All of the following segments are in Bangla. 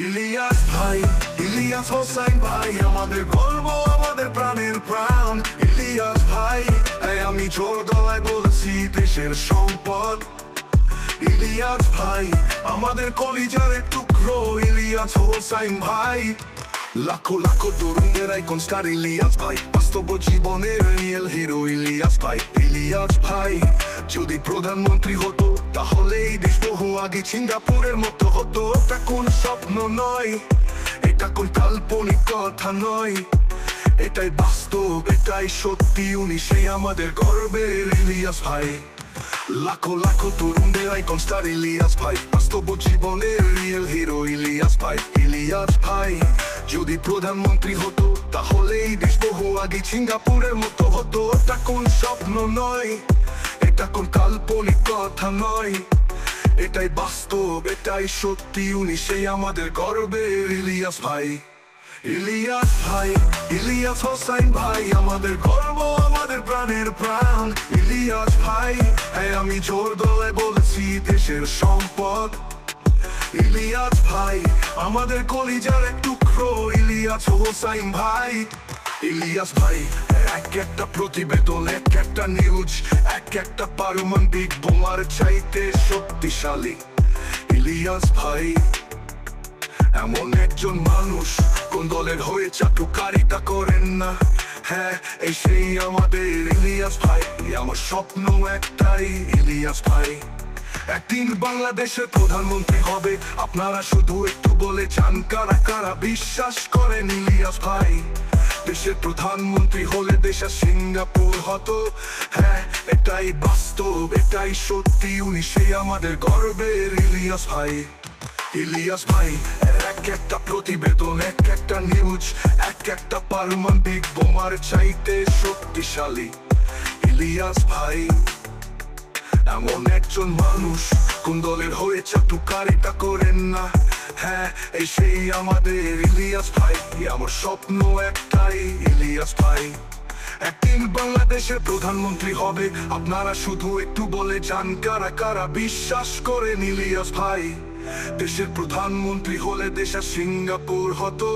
ইলিয়াস ভাই, ইলিয়াস হোসাইন ভাই, আমাদের গর্ব, আমাদের প্রাণের প্রাণ। ইলিয়াস ভাই, আমি জোর গলায় বলছি দেশের সম্পদ। ইলিয়াস ভাই, আমাদের কলিজার এক টুকরো। ইলিয়াস হোসাইন ভাই, লাখো লাখো তরুণের আইকন স্টার। ইলিয়াস ভাই, বাস্তব জীবনের রিয়েল হিরো। ইলিয়াস ভাই, ইলিয়াস ভাই যদি প্রধানমন্ত্রী হতো তাহলে এই দেশ বহু আগে সিঙ্গাপুরের মতো হতো। এটা কোন স্বপ্ন নয়, এটা কোন কাল্পনিক কথা নয়, এটাই বাস্তব, এটাই সত্যি। উনি সেই আমাদের গর্বের ইলিয়াস ভাই। লাখো লাখো তরুণদের আইকন স্টার। ইলিয়াস ভাই, বাস্তব জীবনের রিয়েল হিরো। ইলিয়াস ভাই, ইলিয়াস ভাই যদি প্রধানমন্ত্রী হতো তাহলে এই দেশ বহু আগে সিঙ্গাপুরের মতো হতো। এটা কোন স্বপ্ন নয়, এটা কোন কাল্পনিক কথা নয়, এটাই বাস্তব, এটাই সত্যি। উনি সেই আমাদের গর্বের ইলিয়াস ভাই। ইলিয়াস ভাই, ইলিয়াস হোসাইন ভাই, আমাদের গর্ব, আমাদের প্রাণের প্রাণ। ইলিয়াস ভাই, আমি জোর গলায় বলছি দেশের সম্পদ। ইলিয়াস ভাই, আমাদের কলিজার এক টুকরো। ইলিয়াস হোসাইন ভাই, ইলিয়াস ভাই এক একটা প্রতিবেদন, এক একটা নিউজ, এক একটা পারমাণবিক বোমার চাইতে শক্তিশালী। ইলিয়াস ভাই এমন একজন মানুষ, কোন দলের হয়ে চাটুকারিতা করেন না। হ্যাঁ, এই সেই আমাদের ইলিয়াস ভাই। আমার স্বপ্ন একটাই, ইলিয়াস ভাই একদিন বাংলাদেশের প্রধানমন্ত্রী হবে। আপনারা শুধু একটু বলে চান কারা কারা বিশ্বাস করেন ইলিয়াস ভাই। দেশের প্রধানমন্ত্রী হলে দেশ সিঙ্গাপুর হতো। হ্যাঁ, এটাই বাস্তব, এটাই সত্যি। উনি সেই আমাদের গর্বের ইলিয়াস ভাই। ইলিয়াস ভাই এক একটা প্রতিবেদন, এক একটা নিউজ, এক একটা পারমাণবিক বোমার চাইতে শক্তিশালী। ইলিয়াস ভাই এমন একজন মানুষ, কোন দলের হয়ে চাটুকারিতা করেন না। হ্যাঁ, এই সেই আমাদের ইলিয়াস ভাই। আমার স্বপ্ন একটাই, ইলিয়াস ভাই একদিন বাংলাদেশের প্রধানমন্ত্রী হবে। আপনারা শুধু একটু বলে যান কারা কারা বিশ্বাস করেন ইলিয়াস ভাই। দেশের প্রধানমন্ত্রী হলে দেশ সিঙ্গাপুর হতো।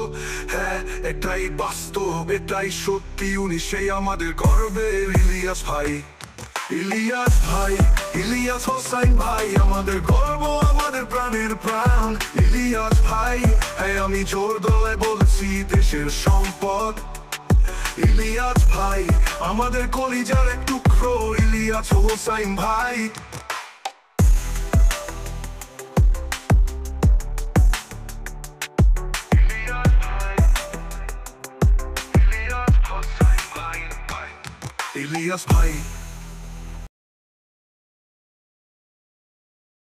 হ্যাঁ, এটাই বাস্তব, এটাই সত্যি। উনি সেই আমাদের গর্বের ইলিয়াস ভাই। ইলিয়াস ভাই, ইলিয়াস হোসাইন ভাই, আমাদের গর্ব, আমাদের প্রাণের প্রাণ। ইলিয়াস ভাই, আমি জোর গলায় বলছি দেশের সম্পদ। ইলিয়াস ভাই, আমাদের কলিজার এক টুকরো। ইলিয়াস হোসাইন ভাই। ইলিয়াস ভাই।